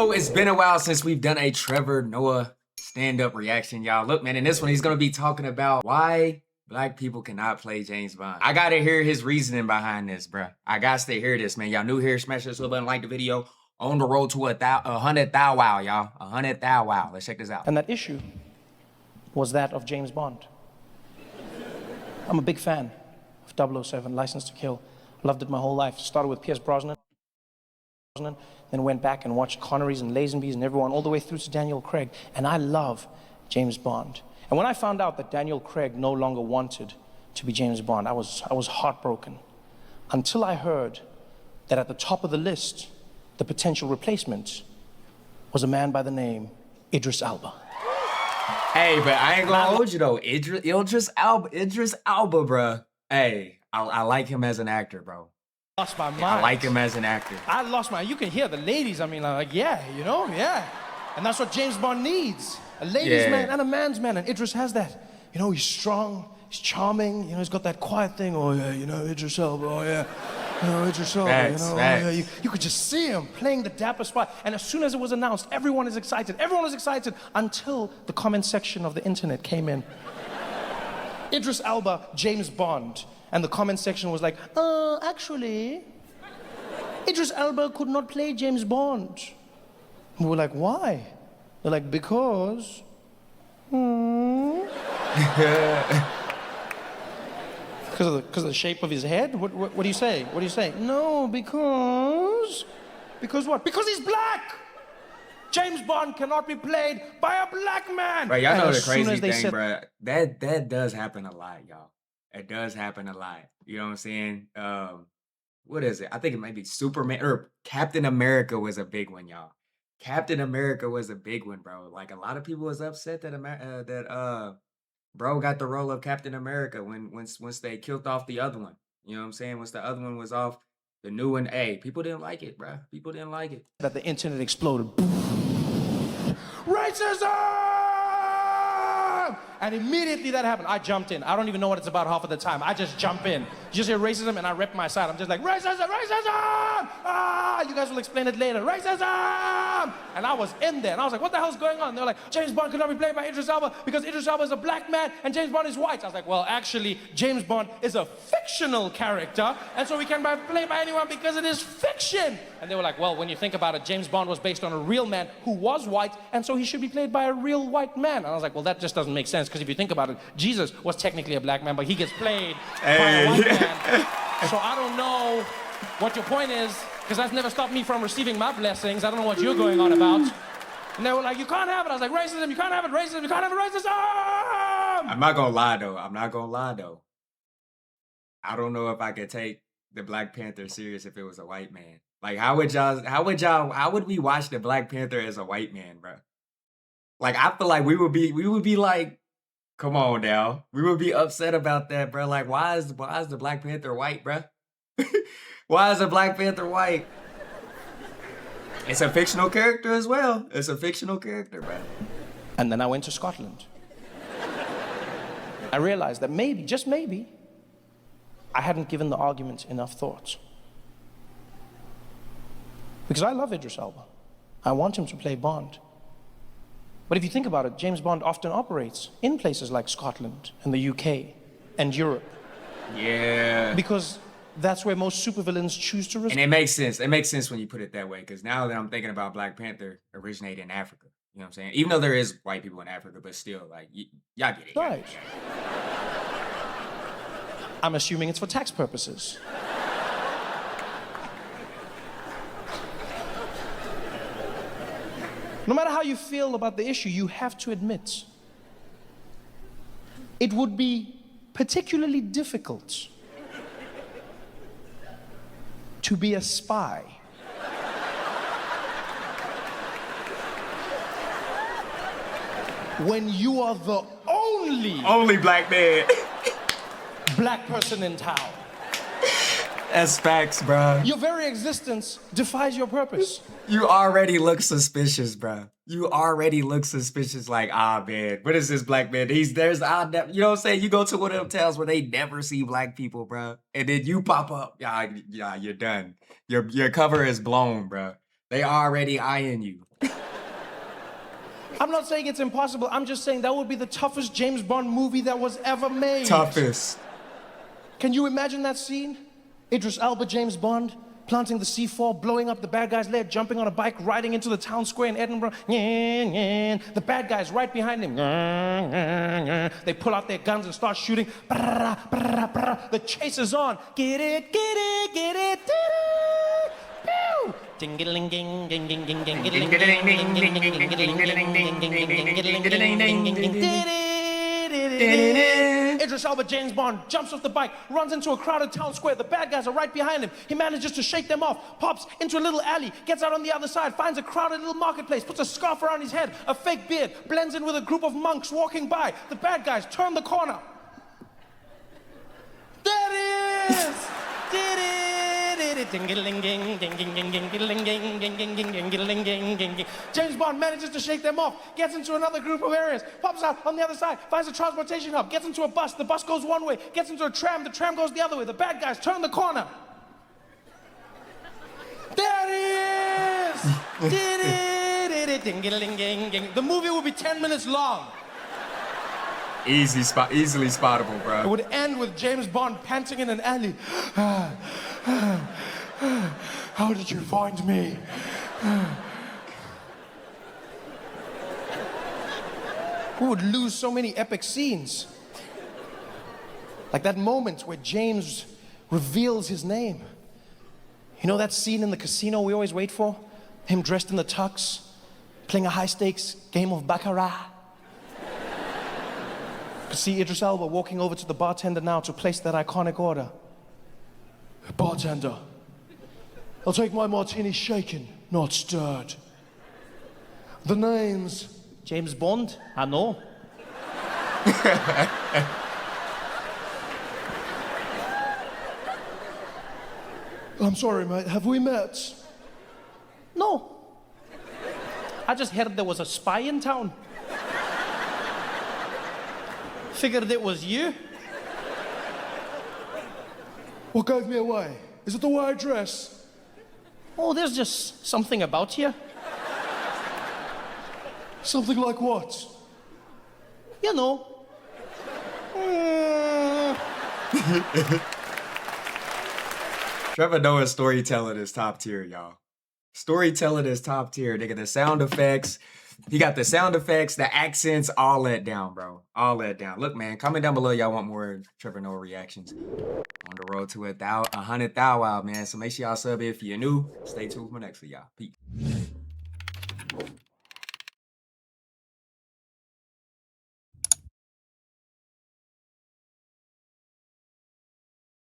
So it's been a while since we've done a Trevor Noah stand-up reaction, y'all. Look, man, in this one, he's gonna be talking about why black people cannot play James Bond. I gotta hear his reasoning behind this, bruh. I gots to hear this, man. Y'all new here, smash that sub button, like the video. On the road to 100 thou wow, y'all. 100 thou wow. Let's check this out. And that issue was that of James Bond. I'm a big fan of 007, License to Kill. Loved it my whole life. Started with Pierce Brosnan, then went back and watched Connerys and Lazenbys and everyone all the way through to Daniel Craig. And I love James Bond. And when I found out that Daniel Craig no longer wanted to be James Bond, I was heartbroken. Until I heard that at the top of the list, the potential replacement was a man by the name Idris Elba. Hey, but I ain't gonna hold you though. Idris Elba, bruh. Hey, I like him as an actor, bro. Lost my mind. I like him as an actor. I lost my. You can hear the ladies. I mean, like, yeah, you know, yeah. And that's what James Bond needs: a ladies' man and a man's man. And Idris has that. You know, he's strong, he's charming. You know, he's got that quiet thing. Oh yeah, you know, Idris Elba. Oh yeah, you know, Idris Elba. Facts, you know, facts. oh, yeah. You could just see him playing the dapper spot. And as soon as it was announced, everyone is excited. Everyone was excited until the comment section of the internet came in. Idris Elba, James Bond. And the comment section was like, actually, Idris Elba could not play James Bond. And we were like, why? They're like, because. Because of the shape of his head? What do you say? What do you say? No, because. Because what? Because he's black! James Bond cannot be played by a black man! Right, y'all know the crazy thing, bro. That does happen a lot, y'all. It does happen a lot. You know what I'm saying? What is it? I think it might be Superman or Captain America was a big one, y'all. Captain America was a big one, bro. Like a lot of people was upset that bro got the role of Captain America once they killed off the other one. You know what I'm saying? Once the other one was off, the new one, hey, people didn't like it, bro. People didn't like it. That the internet exploded. Racism! And immediately that happened. I jumped in. I don't even know what it's about half of the time. I just jump in. You just hear racism and I rep my side. I'm just like, racism, racism! Ah, you guys will explain it later. Racism! And I was in there and I was like, what the hell's going on? And they were like, James Bond could not be played by Idris Elba because Idris Elba is a black man and James Bond is white. I was like, well, actually, James Bond is a fictional character and so we can be played by anyone because it is fiction. And they were like, well, when you think about it, James Bond was based on a real man who was white and so he should be played by a real white man. And I was like, well, that just doesn't make sense because if you think about it, Jesus was technically a black man, but he gets played by a white man. So I don't know what your point is, because that's never stopped me from receiving my blessings. I don't know what you're going on about. And they were like, you can't have it. I was like, racism, you can't have it, racism, you can't have it, racism! I'm not gonna lie though. I don't know if I could take the Black Panther serious if it was a white man. Like, how would we watch the Black Panther as a white man, bro? Like, I feel like we would be like, come on now. We would be upset about that, bro. Like, why is the Black Panther white, bro? Why is the Black Panther white? It's a fictional character as well. It's a fictional character, bro. And then I went to Scotland. I realized that maybe, just maybe, I hadn't given the argument enough thought. Because I love Idris Elba. I want him to play Bond. But if you think about it, James Bond often operates in places like Scotland and the UK and Europe. Yeah. Because that's where most supervillains choose to reside. And it makes sense. It makes sense when you put it that way. Because now that I'm thinking about Black Panther originated in Africa. You know what I'm saying? Even though there is white people in Africa, but still, like, y'all get it. Right. I'm assuming it's for tax purposes. No matter how you feel about the issue, you have to admit it would be particularly difficult to be a spy when you are the only black man, black person in town. That's facts, bro. Your very existence defies your purpose. You already look suspicious, bro. You already look suspicious. Like, man, what is this black man? You know what I'm saying? You go to one of them towns where they never see black people, bro, and then you pop up. Yeah, you're done. Your cover is blown, bro. They already eyeing you. I'm not saying it's impossible. I'm just saying that would be the toughest James Bond movie that was ever made. Toughest. Can you imagine that scene? Idris Elba, James Bond, planting the C4, blowing up the bad guy's leg, jumping on a bike, riding into the town square in Edinburgh. The bad guy's right behind him. They pull out their guns and start shooting. The chase is on. Get it, get it, get it. Pew! Idris Elba, James Bond, jumps off the bike, runs into a crowded town square. The bad guys are right behind him. He manages to shake them off, pops into a little alley, gets out on the other side, finds a crowded little marketplace, puts a scarf around his head, a fake beard, blends in with a group of monks walking by. The bad guys turn the corner. There it is! James Bond manages to shake them off, gets into another group of areas, pops out on the other side, finds a transportation hub, gets into a bus, the bus goes one way, gets into a tram, the tram goes the other way, the bad guys turn the corner. There it is! The movie will be 10 minutes long. Easily spottable, bro. It would end with James Bond panting in an alley. How did you find me? We would lose so many epic scenes. Like that moment where James reveals his name. You know that scene in the casino we always wait for? Him dressed in the tux, playing a high-stakes game of baccarat. You see Idris Elba walking over to the bartender now to place that iconic order. Bartender, I'll take my martini shaken, not stirred. The name's James Bond? I know. I'm sorry, mate. Have we met? No. I just heard there was a spy in town. Figured it was you. What gave me away? Is it the way I dress? Oh, there's just something about you. Something like what? You know. Trevor Noah's storytelling is top tier, y'all. Storytelling is top tier. Nigga, the sound effects. He got the sound effects, the accents, all that down, bro. All that down. Look, man, comment down below y'all want more Trevor Noah reactions. On the road to 100,000 out, man. So make sure y'all sub if you're new. Stay tuned for next for y'all. Peace.